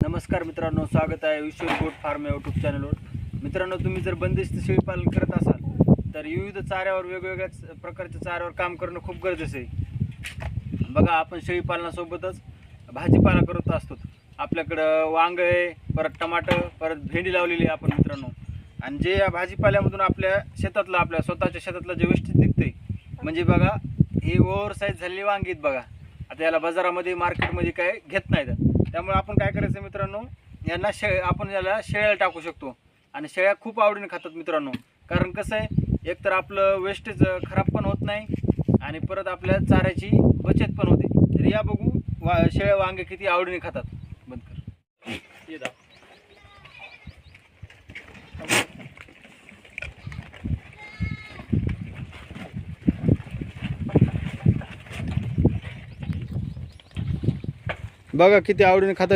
नमस्कार मित्रांनो, स्वागत आहे विश्व गोट फार्म यूट्यूब चॅनलवर. मित्रांनो, तुम्ही जर बंदिस्त शेळीपालन करत असाल तर विविध चाऱ्यावर वेगवेगळ्या प्रकारच्या चाऱ्यावर काम करणं खूप गरजेचं आहे. बघा, आपण शेळीपालनासोबतच भाजीपाला करत असतो. आपल्याकडं वांग आहे, परत टमाटर, परत भेंडी लावलेली आहे आपण मित्रांनो. आणि जे या भाजीपाल्यामधून आपल्या शेतातलं, आपल्या स्वतःच्या शेतातलं जे वेस्टेज निघते, म्हणजे बघा हे ओव्हर साईज झालेली वांगी आहेत. बघा, आता याला बाजारामध्ये मार्केटमध्ये काय घेत नाहीत. त्यामुळे आपण काय करायचं मित्रांनो, यांना आपण याला शेळ्या टाकू शकतो. आणि शेळ्या खूप आवडीने खातात मित्रांनो. कारण कसं आहे, एकतर आपलं वेस्टेज खराब पण होत नाही आणि परत आपल्या चाऱ्याची बचत पण होते. तर या बघू शेळ्या वांगे किती आवडीने खातात. बंद कर. ये दाब. बघा किती आवडीने खातात